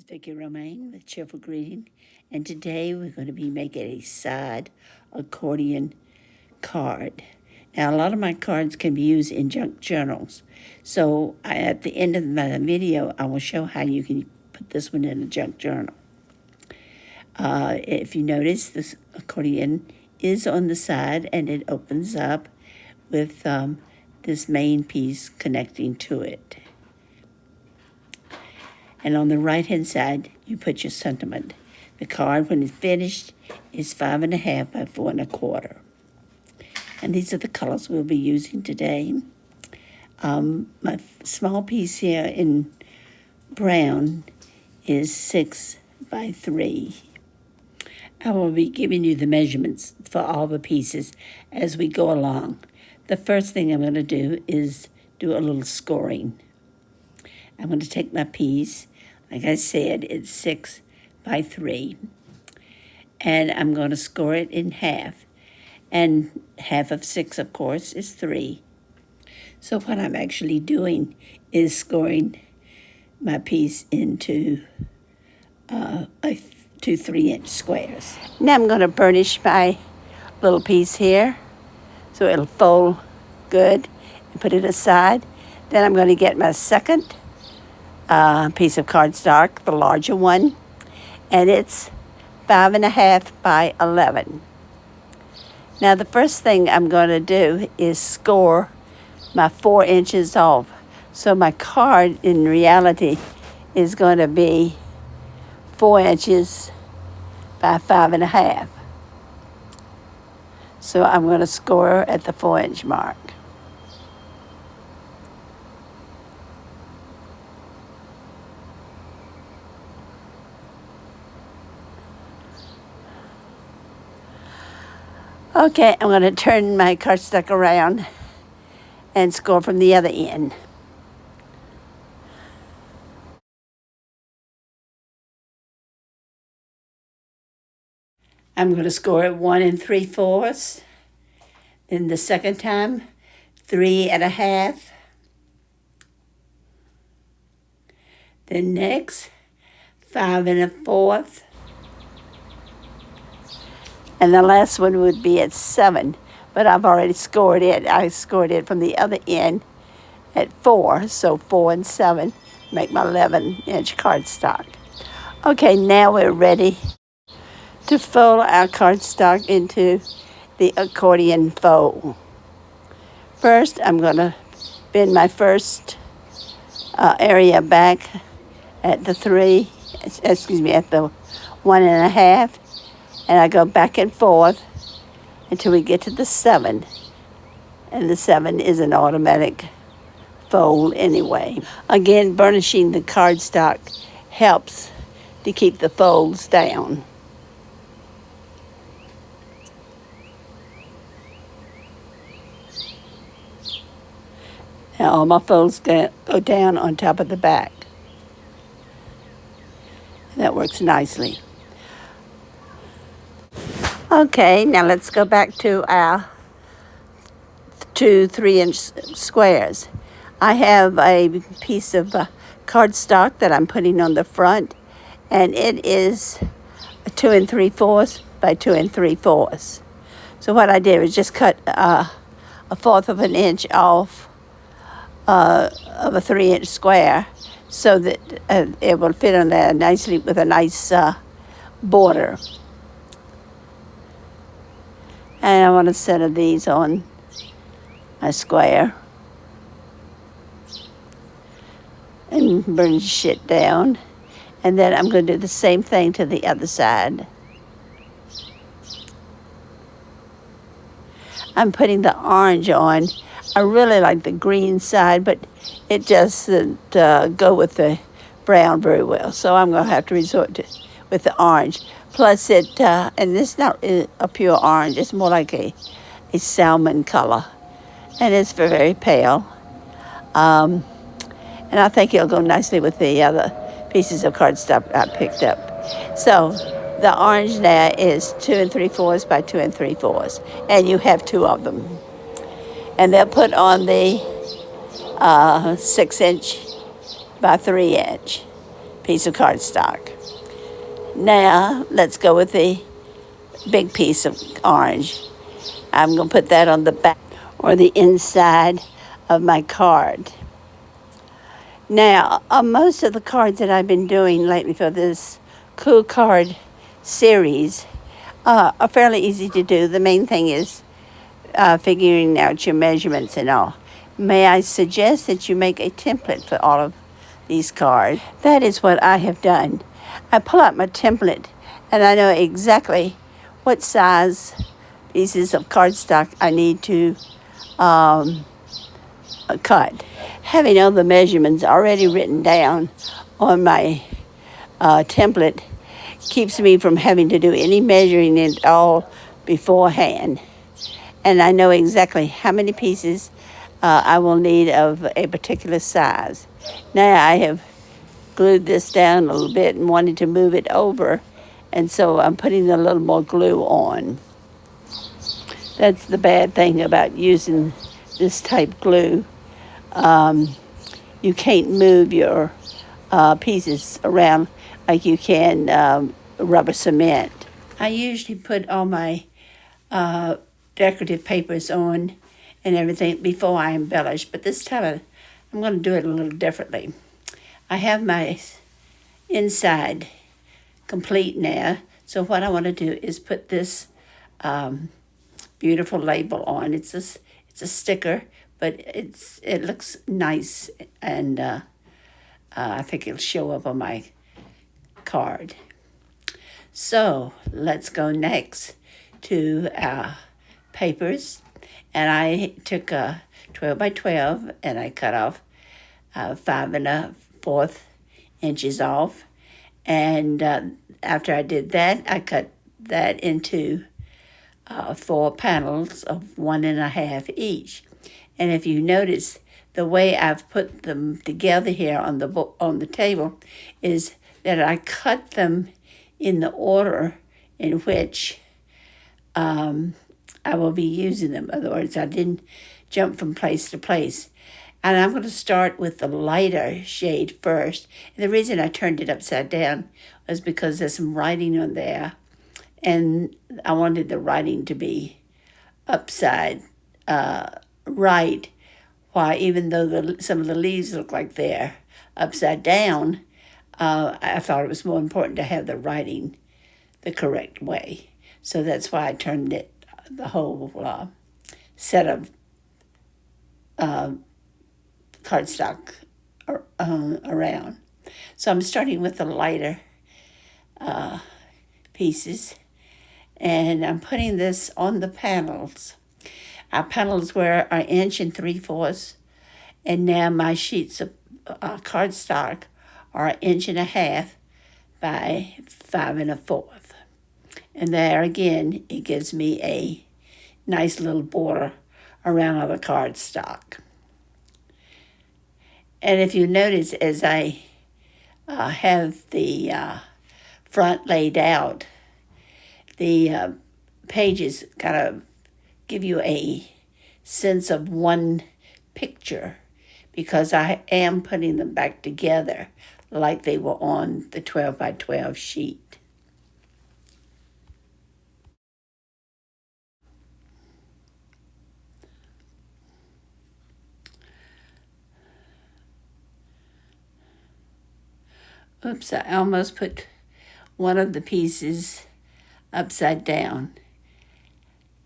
Vicki Romaine with Cheerful Greeting, and today we're going to be making a side accordion card. Now, a lot of my cards can be used in junk journals, so at the end of my video, I will show how you can put this one in a junk journal. If you notice, this accordion is on the side, and it opens up with this main piece connecting to it. And on the right-hand side, you put your sentiment. The card, when it's finished, is 5.5 by 4 1/4. And these are the colors we'll be using today. My small piece here in brown is 6 by 3. I will be giving you the measurements for all the pieces as we go along. The first thing I'm going to do is do a little scoring. I'm going to take my piece, like I said, it's 6 by 3, and I'm going to score it in half. And half of 6, of course, is 3. So what I'm actually doing is scoring my piece into 2 3-inch squares. Now I'm going to burnish my little piece here so it'll fold good and put it aside. Then I'm going to get my second piece of cardstock, the larger one, and it's 5.5 by 11. Now the first thing I'm going to do is score my 4 inches off. So my card in reality is going to be 4 inches by 5.5. So I'm going to score at the 4-inch mark. Okay, I'm going to turn my cardstock around and score from the other end. I'm going to score it 1 3/4. Then the second time, 3.5. Then next, 5 1/4. And the last one would be at 7, but I've already scored it. I scored it from the other end at 4, so 4 and 7 make my 11-inch cardstock. Okay, now we're ready to fold our cardstock into the accordion fold. First, I'm going to bend my first area back at the 1.5. And I go back and forth until we get to the 7. And the 7 is an automatic fold anyway. Again, burnishing the cardstock helps to keep the folds down. Now all my folds go down on top of the back. That works nicely. Okay, now let's go back to our 2 3-inch squares. I have a piece of cardstock that I'm putting on the front, and it is 2 3/4 by 2 3/4. So what I did was just cut 1/4 of an inch off of a 3-inch square so that it will fit on there nicely with a nice border. And I want to center these on my square and burnish it down. And then I'm going to do the same thing to the other side. I'm putting the orange on. I really like the green side, but it doesn't go with the brown very well. So I'm going to have to resort to with the orange. Plus it, and it's not a pure orange, it's more like a salmon color. And it's very pale. And I think it'll go nicely with the other pieces of cardstock I picked up. So the orange now is 2 3/4 by 2 3/4. And you have 2 of them. And they'll put on the 6-inch by 3-inch piece of cardstock. Now, let's go with the big piece of orange. I'm going to put that on the back or the inside of my card. Now, most of the cards that I've been doing lately for this Cool Card series are fairly easy to do. The main thing is figuring out your measurements and all. May I suggest that you make a template for all of these cards? That is what I have done. I pull out my template and I know exactly what size pieces of cardstock I need to cut. Having all the measurements already written down on my template keeps me from having to do any measuring at all beforehand. And I know exactly how many pieces I will need of a particular size. Now I have glued this down a little bit and wanted to move it over, and so I'm putting a little more glue on. That's the bad thing about using this type glue. You can't move your pieces around like you can rubber cement. I usually put all my decorative papers on and everything before I embellish, but this time I'm going to do it a little differently. I have my inside complete now, so what I want to do is put this beautiful label on. It's a sticker, but it looks nice, and I think it'll show up on my card. So let's go next to our papers, and I took a 12 by 12 and I cut off 5 1/4 inches off, and after I did that, I cut that into 4 panels of 1 1/2 each. And if you notice, the way I've put them together here on the table is that I cut them in the order in which I will be using them. In other words, I didn't jump from place to place. And I'm going to start with the lighter shade first. And the reason I turned it upside down was because there's some writing on there, and I wanted the writing to be upside right, while even though some of the leaves look like they're upside down, I thought it was more important to have the writing the correct way. So that's why I turned the whole set of cardstock around. So I'm starting with the lighter pieces, and I'm putting this on the panels. Our panels were 1 3/4 inches, and now my sheets of cardstock are 1 1/2 inches by 5 1/4 inches. And there again, it gives me a nice little border around all the cardstock. And if you notice, as I have the front laid out, the pages kind of give you a sense of one picture, because I am putting them back together like they were on the 12 by 12 sheet. Oops, I almost put one of the pieces upside down.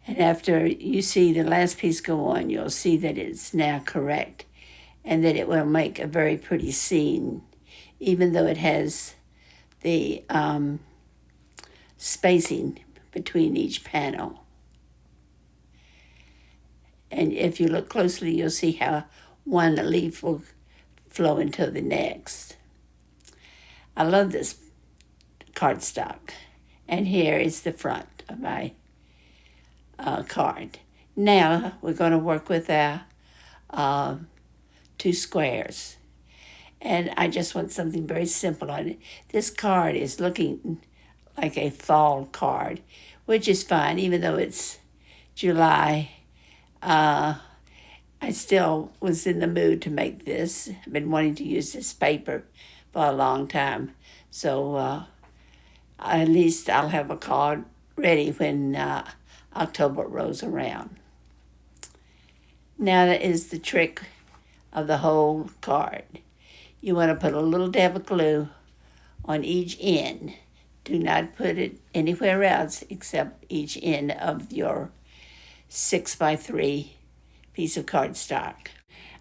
And after you see the last piece go on, you'll see that it's now correct, and that it will make a very pretty scene, even though it has the spacing between each panel. And if you look closely, you'll see how one leaf will flow into the next. I love this cardstock. And here is the front of my card. Now we're going to work with our 2 squares. And I just want something very simple on it. This card is looking like a fall card, which is fine, even though it's July. I still was in the mood to make this. I've been wanting to use this paper for a long time. So at least I'll have a card ready when October rolls around. Now that is the trick of the whole card. You want to put a little dab of glue on each end. Do not put it anywhere else except each end of your 6x3 piece of cardstock.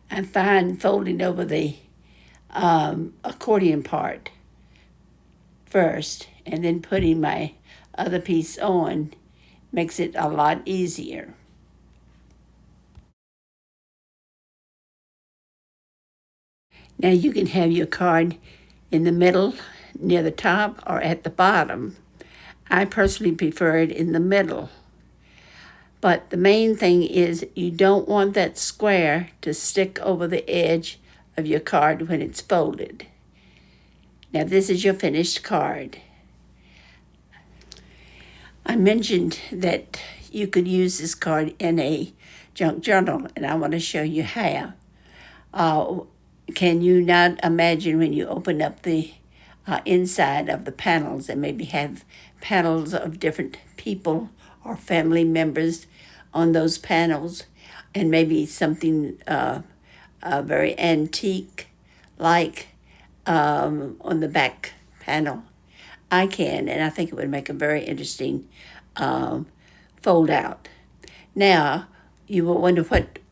I find folding over the accordion part first and then putting my other piece on makes it a lot easier. Now you can have your card in the middle, near the top, or at the bottom. I personally prefer it in the middle. But the main thing is you don't want that square to stick over the edge of your card when it's folded. Now this is your finished card. I mentioned that you could use this card in a junk journal, and I want to show you how. Can you not imagine when you open up the inside of the panels and maybe have panels of different people or family members on those panels, and maybe something very antique like on the back panel? I can, and I think it would make a very interesting fold out. Now, you will wonder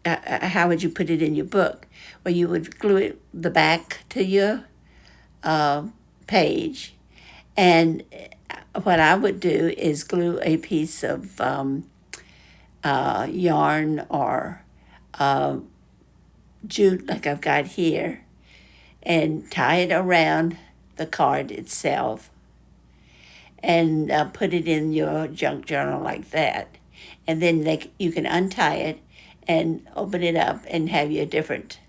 how would you put it in your book? Well, you would glue the back to your page, and what I would do is glue a piece of yarn or jute like I've got here, and tie it around the card itself, and put it in your junk journal like that. And then you can untie it and open it up and have your different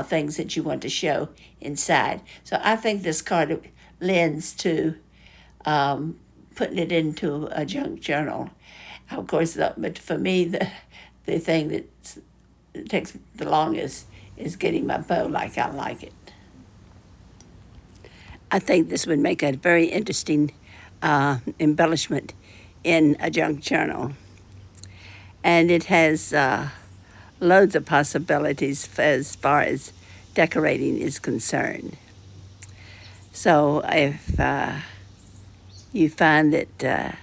things that you want to show inside. So I think this card lends to putting it into a junk journal. Of course, but for me, the thing that takes the longest is getting my bow like I like it. I think this would make a very interesting embellishment in a junk journal. And it has loads of possibilities as far as decorating is concerned. So if you find that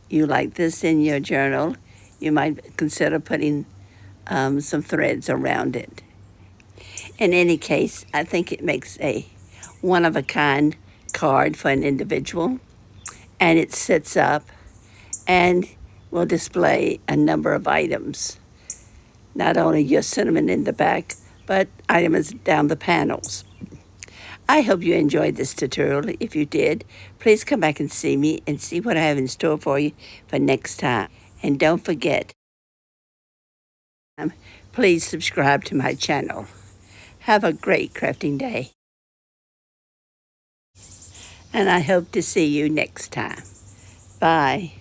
you like this in your journal, you might consider putting some threads around it. In any case, I think it makes a one-of-a-kind card for an individual, and it sits up and will display a number of items. Not only your sentiment in the back, but items down the panels. I hope you enjoyed this tutorial. If you did, please come back and see me and see what I have in store for you for next time. And don't forget, please subscribe to my channel. Have a great crafting day. And I hope to see you next time. Bye.